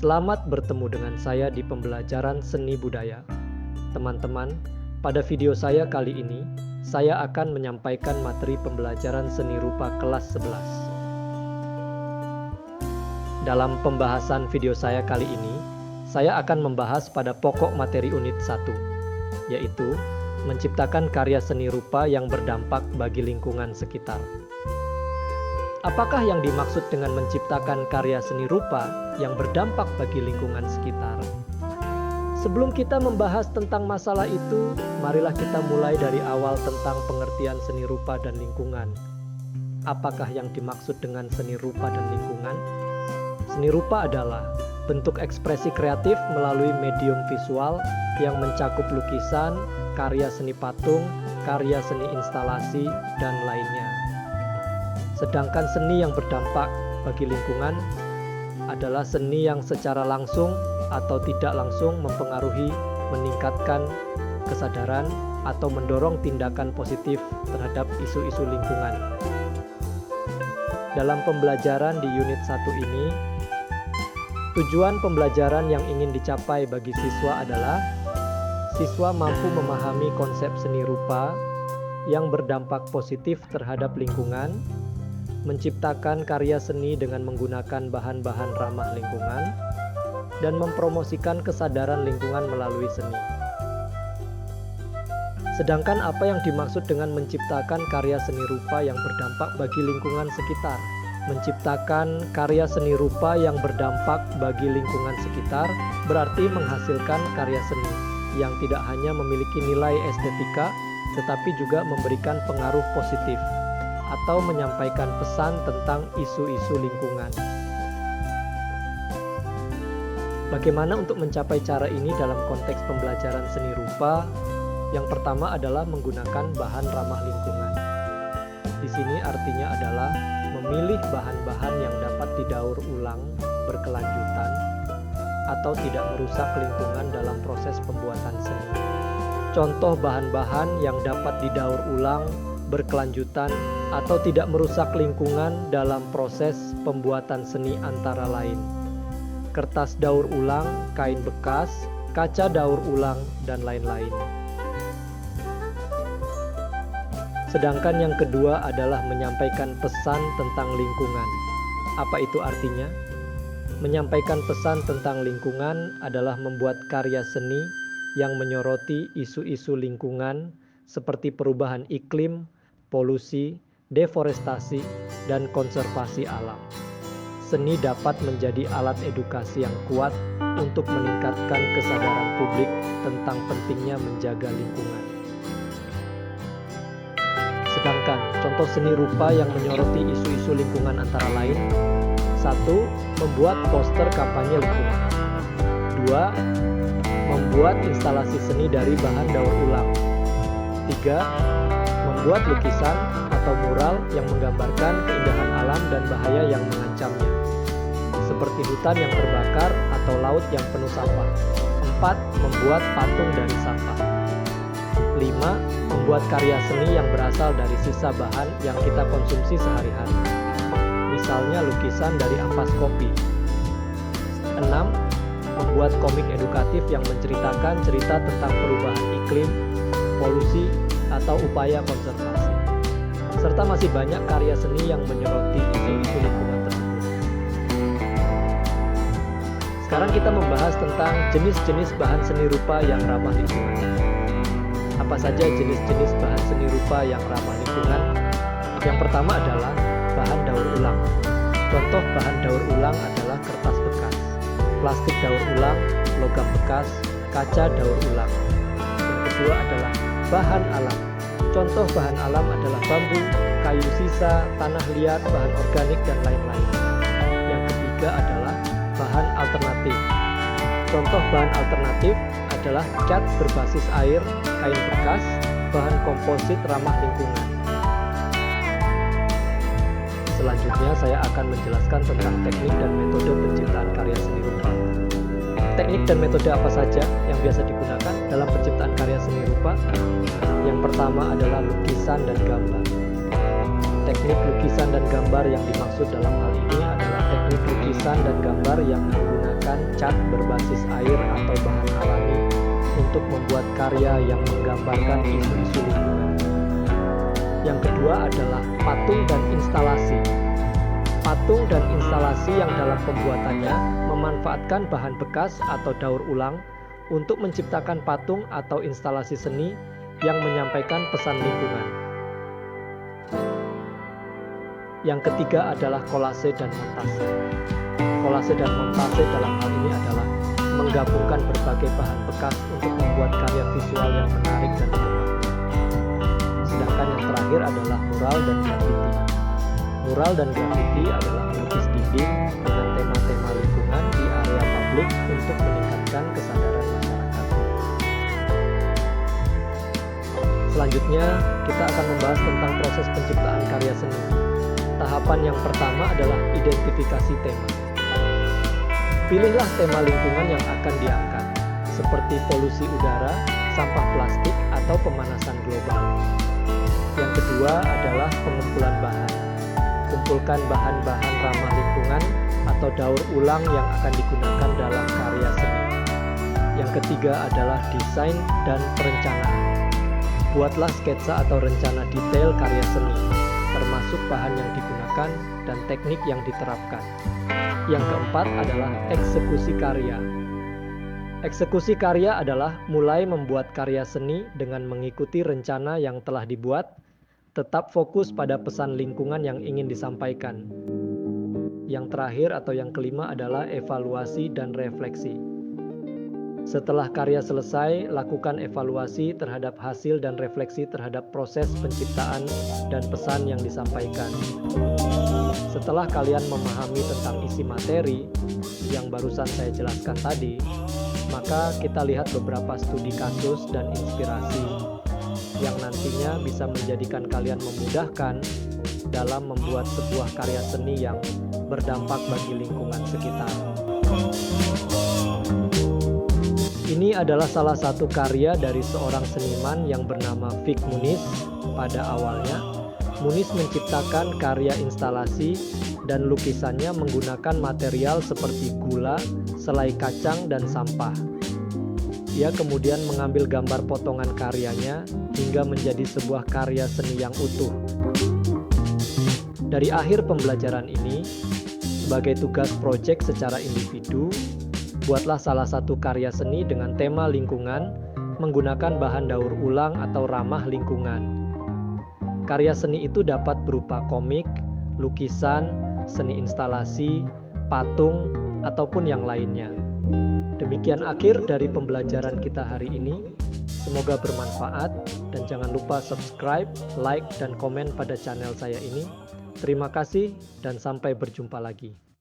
Selamat bertemu dengan saya di pembelajaran seni budaya. Teman-teman, pada video saya kali ini, saya akan menyampaikan materi pembelajaran seni rupa kelas 11. Dalam pembahasan video saya kali ini, saya akan membahas pada pokok materi unit 1, yaitu menciptakan karya seni rupa yang berdampak bagi lingkungan sekitar. Apakah yang dimaksud dengan menciptakan karya seni rupa yang berdampak bagi lingkungan sekitar? Sebelum kita membahas tentang masalah itu, marilah kita mulai dari awal tentang pengertian seni rupa dan lingkungan. Apakah yang dimaksud dengan seni rupa dan lingkungan? Seni rupa adalah bentuk ekspresi kreatif melalui medium visual yang mencakup lukisan, karya seni patung, karya seni instalasi, dan lainnya. Sedangkan seni yang berdampak bagi lingkungan adalah seni yang secara langsung atau tidak langsung mempengaruhi, meningkatkan kesadaran, atau mendorong tindakan positif terhadap isu-isu lingkungan. Dalam pembelajaran di unit 1 ini, tujuan pembelajaran yang ingin dicapai bagi siswa adalah siswa mampu memahami konsep seni rupa yang berdampak positif terhadap lingkungan, menciptakan karya seni dengan menggunakan bahan-bahan ramah lingkungan, dan mempromosikan kesadaran lingkungan melalui seni. Sedangkan apa yang dimaksud dengan menciptakan karya seni rupa yang berdampak bagi lingkungan sekitar? Menciptakan karya seni rupa yang berdampak bagi lingkungan sekitar berarti menghasilkan karya seni yang tidak hanya memiliki nilai estetika, tetapi juga memberikan pengaruh positif atau menyampaikan pesan tentang isu-isu lingkungan. Bagaimana untuk mencapai cara ini dalam konteks pembelajaran seni rupa? Yang pertama adalah menggunakan bahan ramah lingkungan. Di sini artinya adalah memilih bahan-bahan yang dapat didaur ulang berkelanjutan atau tidak merusak lingkungan dalam proses pembuatan seni. Contoh bahan-bahan yang dapat didaur ulang berkelanjutan atau tidak merusak lingkungan dalam proses pembuatan seni antara lain kertas daur ulang, kain bekas, kaca daur ulang, dan lain-lain. Sedangkan yang kedua adalah menyampaikan pesan tentang lingkungan. Apa itu artinya? Menyampaikan pesan tentang lingkungan adalah membuat karya seni yang menyoroti isu-isu lingkungan seperti perubahan iklim, polusi, deforestasi, dan konservasi alam. Seni dapat menjadi alat edukasi yang kuat untuk meningkatkan kesadaran publik tentang pentingnya menjaga lingkungan. Sedangkan contoh seni rupa yang menyoroti isu-isu lingkungan antara lain: 1. Membuat poster kampanye lingkungan. 2. Membuat instalasi seni dari bahan daur ulang. 3. Membuat lukisan atau mural yang menggambarkan keindahan alam dan bahaya yang mengancamnya, seperti hutan yang terbakar atau laut yang penuh sampah. 4. Membuat patung dari sampah. 5. Membuat karya seni yang berasal dari sisa bahan yang kita konsumsi sehari-hari, misalnya lukisan dari ampas kopi. 6. Membuat komik edukatif yang menceritakan cerita tentang perubahan iklim, polusi, atau upaya konservasi. Serta masih banyak karya seni yang menyoroti isu-isu lingkungan tersebut. Sekarang kita membahas tentang jenis-jenis bahan seni rupa yang ramah lingkungan. Apa saja jenis-jenis bahan seni rupa yang ramah lingkungan? Yang pertama adalah bahan daur ulang. Contoh bahan daur ulang adalah kertas bekas, plastik daur ulang, logam bekas, kaca daur ulang. Yang kedua adalah bahan alam. Contoh bahan alam adalah bambu, kayu sisa, tanah liat, bahan organik, dan lain-lain. Yang ketiga adalah bahan alternatif. Contoh bahan alternatif adalah cat berbasis air, kain bekas, bahan komposit ramah lingkungan. Selanjutnya saya akan menjelaskan tentang teknik dan metode penciptaan karya seni rupa. Teknik dan metode apa saja yang biasa digunakan dalam penciptaan karya seni rupa? Yang pertama adalah lukisan dan gambar. Teknik lukisan dan gambar yang dimaksud dalam hal ini adalah teknik lukisan lukisan dan gambar yang menggunakan cat berbasis air atau bahan alami untuk membuat karya yang menggambarkan isu-isu lingkungan. Yang kedua adalah patung dan instalasi. Patung dan instalasi yang dalam pembuatannya memanfaatkan bahan bekas atau daur ulang untuk menciptakan patung atau instalasi seni yang menyampaikan pesan lingkungan. Yang ketiga adalah kolase dan montase. Kolase dan montase dalam hal ini adalah menggabungkan berbagai bahan bekas untuk membuat karya visual yang menarik dan bermakna. Sedangkan yang terakhir adalah mural dan grafiti. Mural dan grafiti adalah melukis dinding dengan tema-tema lingkungan di area publik untuk meningkatkan kesadaran masyarakat. Selanjutnya, kita akan membahas tentang proses penciptaan karya seni. Tahapan yang pertama adalah identifikasi tema. Pilihlah tema lingkungan yang akan diangkat, seperti polusi udara, sampah plastik, atau pemanasan global. Yang kedua adalah pengumpulan bahan. Kumpulkan bahan-bahan ramah lingkungan atau daur ulang yang akan digunakan dalam karya seni. Yang ketiga adalah desain dan perencanaan. Buatlah sketsa atau rencana detail karya seni, termasuk bahan yang digunakan dan teknik yang diterapkan. Yang keempat adalah eksekusi karya. Eksekusi karya adalah mulai membuat karya seni dengan mengikuti rencana yang telah dibuat, tetap fokus pada pesan lingkungan yang ingin disampaikan. Yang terakhir atau yang kelima adalah evaluasi dan refleksi. Setelah karya selesai, lakukan evaluasi terhadap hasil dan refleksi terhadap proses penciptaan dan pesan yang disampaikan. Setelah kalian memahami tentang isi materi yang barusan saya jelaskan tadi, maka kita lihat beberapa studi kasus dan inspirasi yang nantinya bisa menjadikan kalian memudahkan dalam membuat sebuah karya seni yang berdampak bagi lingkungan sekitar. Ini adalah salah satu karya dari seorang seniman yang bernama Vic Muniz. Pada awalnya, Muniz menciptakan karya instalasi dan lukisannya menggunakan material seperti gula, selai kacang, dan sampah. Ia kemudian mengambil gambar potongan karyanya hingga menjadi sebuah karya seni yang utuh. Dari akhir pembelajaran ini, sebagai tugas proyek secara individu, buatlah salah satu karya seni dengan tema lingkungan menggunakan bahan daur ulang atau ramah lingkungan. Karya seni itu dapat berupa komik, lukisan, seni instalasi, patung, ataupun yang lainnya. Demikian akhir dari pembelajaran kita hari ini. Semoga bermanfaat dan jangan lupa subscribe, like, dan komen pada channel saya ini. Terima kasih dan sampai berjumpa lagi.